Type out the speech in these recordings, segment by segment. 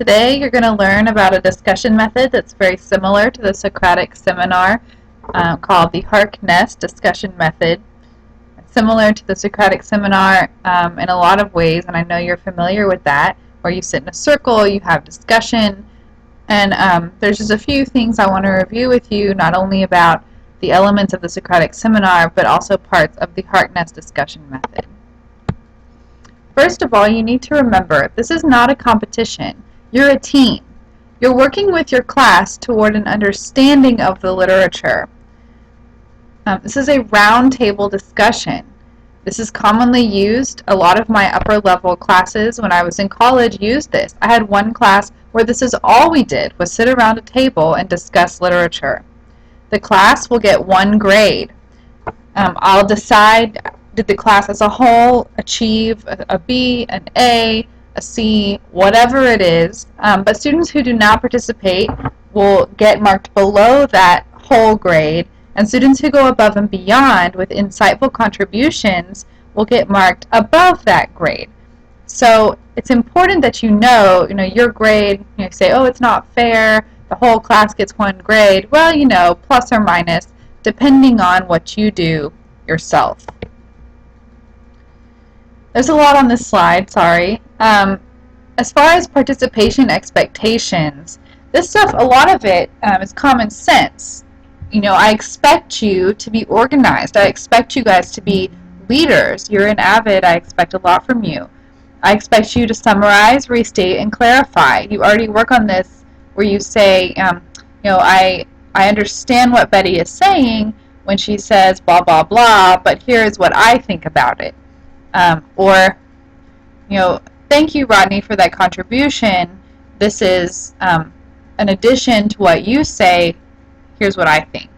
Today you're going to learn about a discussion method that's very similar to the Socratic seminar called the Harkness Discussion method. It's similar to the Socratic seminar in a lot of ways, and I know you're familiar with that, where you sit in a circle, you have discussion, and there's just a few things I want to review with you, not only about the elements of the Socratic seminar, but also parts of the Harkness discussion method. First of all, you need to remember, this is not a competition. You're a team. You're working with your class toward an understanding of the literature. This is a roundtable discussion. This is commonly used. A lot of my upper level classes when I was in college used this. I had one class where this is all we did, was sit around a table and discuss literature. The class will get 1 grade. I'll decide, did the class as a whole achieve a B, an A, a C, whatever it is. But students who do not participate will get marked below that whole grade, and students who go above and beyond with insightful contributions will get marked above that grade. So it's important that you know your grade. You say, oh, it's not fair, the whole class gets 1 grade. Well, plus or minus, depending on what you do yourself. There's a lot on this slide, sorry. As far as participation expectations, this stuff, a lot of it is common sense. I expect you to be organized. I expect you guys to be leaders. You're an Avid. I expect a lot from you. I expect you to summarize, restate, and clarify. You already work on this where you say, I understand what Betty is saying when she says blah, blah, blah, but here's what I think about it. Or, thank you, Rodney, for that contribution. This is an addition to what you say. Here's what I think,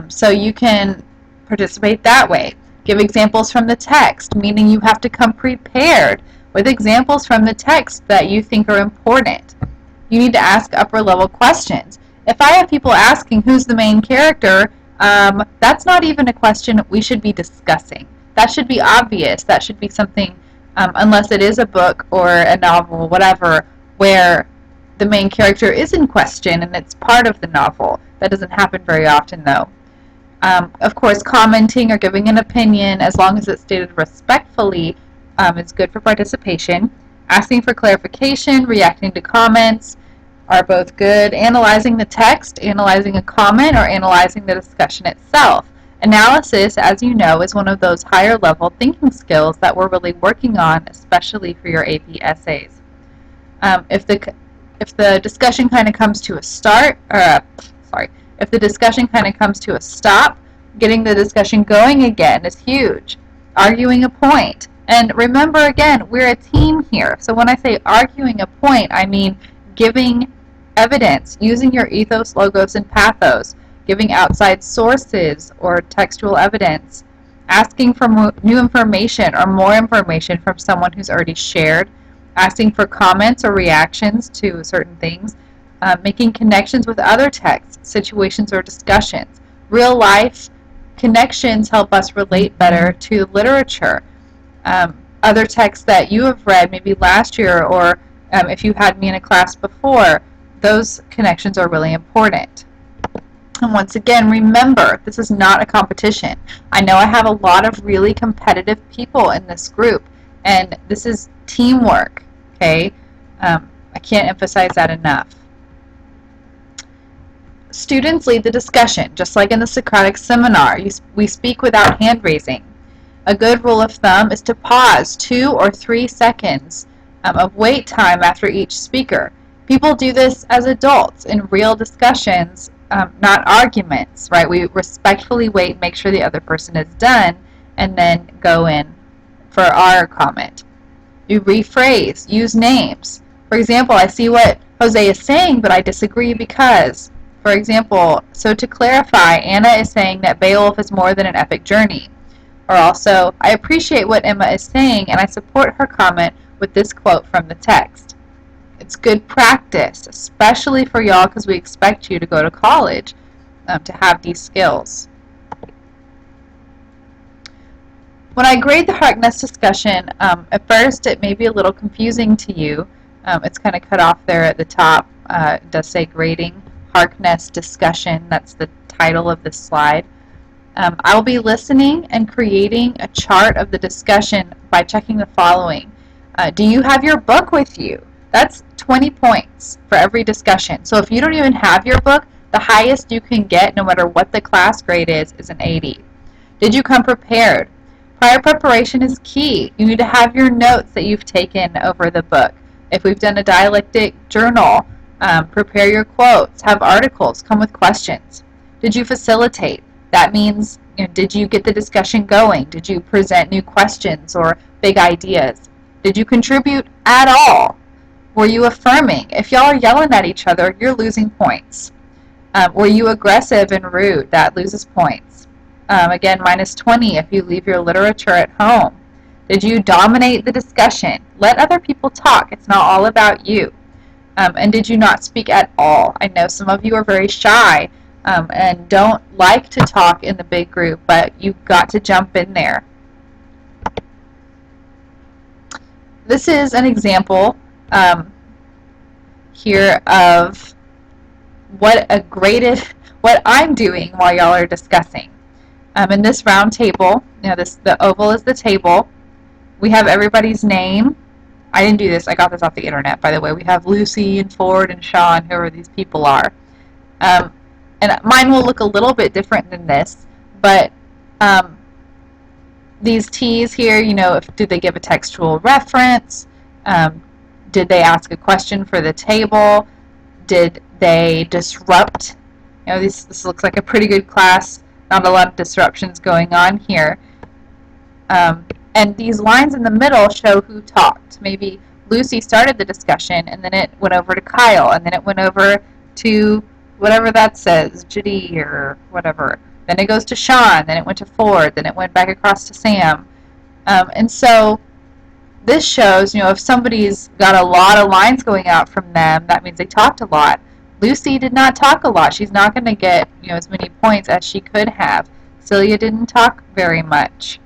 So you can participate that way. Give examples from the text, meaning you have to come prepared with examples from the text that you think are important. You need to ask upper level questions. If I have people asking who's the main character, that's not even a question we should be discussing. That should be obvious. That should be something, unless it is a book or a novel, whatever, where the main character is in question and it's part of the novel. That doesn't happen very often, though. Of course, commenting or giving an opinion, as long as it's stated respectfully, is good for participation. Asking for clarification, reacting to comments are both good. Analyzing the text, analyzing a comment, or analyzing the discussion itself. Analysis, as you know, is one of those higher level thinking skills that we're really working on, especially for your AP essays. If the discussion kind of comes to a if the discussion kind of comes to a stop, getting the discussion going again is huge. Arguing a point. And remember, again, we're a team here. So when I say arguing a point, I mean giving evidence, using your ethos, logos, and pathos, giving outside sources or textual evidence, asking for new information or more information from someone who's already shared, asking for comments or reactions to certain things, making connections with other texts, situations, or discussions. Real life connections help us relate better to literature. Other texts that you have read maybe last year, or if you had me in a class before, those connections are really important. And once again, remember, this is not a competition. I know I have a lot of really competitive people in this group, and this is teamwork, okay? I can't emphasize that enough. Students lead the discussion, just like in the Socratic seminar. We speak without hand raising. A good rule of thumb is to pause 2 or 3 seconds of wait time after each speaker. People do this as adults in real discussions, not arguments, right? We respectfully wait and make sure the other person is done, and then go in for our comment. You rephrase, use names. For example, I see what Jose is saying, but I disagree because, for example, so to clarify, Anna is saying that Beowulf is more than an epic journey. Or also, I appreciate what Emma is saying, and I support her comment with this quote from the text. It's good practice, especially for y'all, because we expect you to go to college to have these skills. When I grade the Harkness discussion, at first it may be a little confusing to you. It's kind of cut off there at the top. It does say grading. Harkness Discussion, that's the title of this slide. I'll be listening and creating a chart of the discussion by checking the following. Do you have your book with you? That's 20 points for every discussion. So if you don't even have your book, the highest you can get, no matter what the class grade is an 80. Did you come prepared? Prior preparation is key. You need to have your notes that you've taken over the book. If we've done a dialectic journal, prepare your quotes, have articles, come with questions. Did you facilitate? That means, did you get the discussion going? Did you present new questions or big ideas? Did you contribute at all? Were you affirming? If y'all are yelling at each other, you're losing points. Were you aggressive and rude? That loses points. Again, minus 20 if you leave your literature at home. Did you dominate the discussion? Let other people talk. It's not all about you. And did you not speak at all? I know some of you are very shy and don't like to talk in the big group, but you've got to jump in there. This is an example here of what I'm doing while y'all are discussing. In this round table, the oval is the table. We have everybody's name. I didn't do this. I got this off the internet, by the way. We have Lucy and Ford and Sean, whoever these people are. And mine will look a little bit different than this, but these T's here, did they give a textual reference? Did they ask a question for the table? Did they disrupt? This looks like a pretty good class. Not a lot of disruptions going on here. And these lines in the middle show who talked. Maybe Lucy started the discussion, and then it went over to Kyle, and then it went over to whatever that says, Judy or whatever. Then it goes to Sean, then it went to Ford, then it went back across to Sam. And so this shows, if somebody's got a lot of lines going out from them, that means they talked a lot. Lucy did not talk a lot. She's not going to get as many points as she could have. Celia didn't talk very much.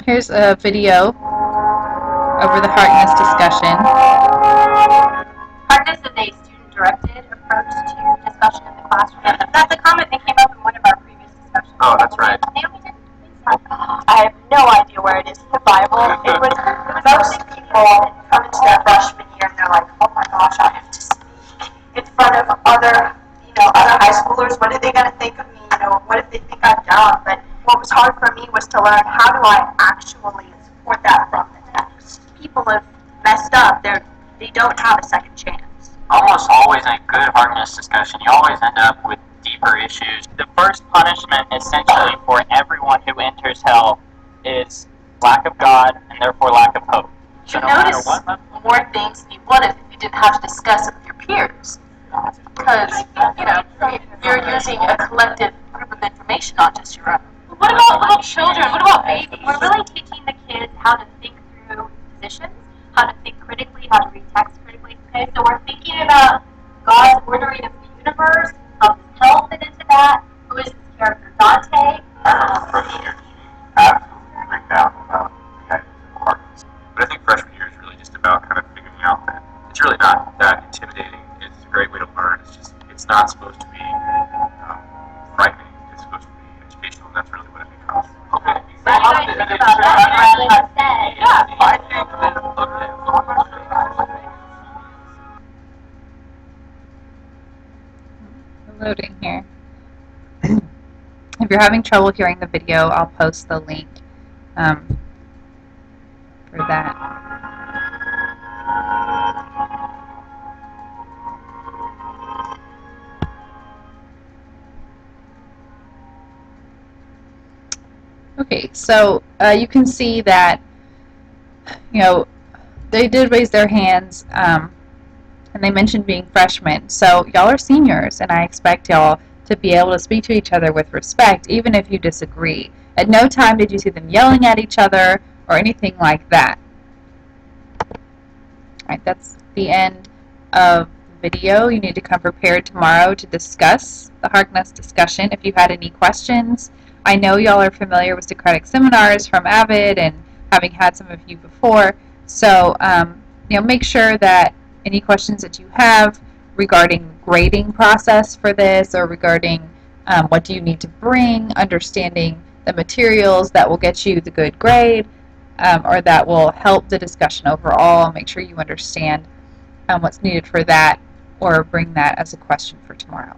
Here's a video over the Harkness discussion. Harkness is a student-directed approach to discussion in the classroom. That's a comment that came up in one of our previous discussions. Oh, that's right. Naomi didn't think so. I have no idea where it is in the Bible. It was most people come into their freshman year and they're like, oh my gosh, I have to speak in front of other high schoolers. What are they going to think of me? What if they think I'm dumb? But what was hard for me was to learn, how do I actually support that from the text? People have messed up. They don't have a second chance. Almost always in a good Harkness discussion, you always end up with deeper issues. The first punishment, essentially, for everyone who enters hell is lack of God and therefore lack of hope. So no notice more things than you would if you didn't have to discuss it with your peers. Because, you're using a collective group of information, not just your own. What about children? What about babies? We're really teaching the kids how to think through positions, how to think critically, how to read text critically. Okay, so we're thinking about God's ordering of the universe, how does hell fit into that? Who is this character, Dante? Freshman year absolutely break down about the ideas of Harkness. But I think freshman year is really just about kind of figuring out that it's really not that intimidating. It's a great way to learn. It's not supposed to be frightening. It's supposed to be educational, and that's really what it becomes. Okay. So how do you think about that? Yeah, I think that, Loading here. If you're having trouble hearing the video, I'll post the link for that. Okay, so you can see that they did raise their hands, and they mentioned being freshmen. So y'all are seniors, and I expect y'all to be able to speak to each other with respect, even if you disagree. At no time did you see them yelling at each other or anything like that. Alright, that's the end of the video. You need to come prepared tomorrow to discuss the Harkness discussion. If you had any questions, I know y'all are familiar with Socratic seminars from Avid and having had some of you before. So, make sure that any questions that you have regarding grading process for this, or regarding what do you need to bring, understanding the materials that will get you the good grade, or that will help the discussion overall. Make sure you understand what's needed for that, or bring that as a question for tomorrow.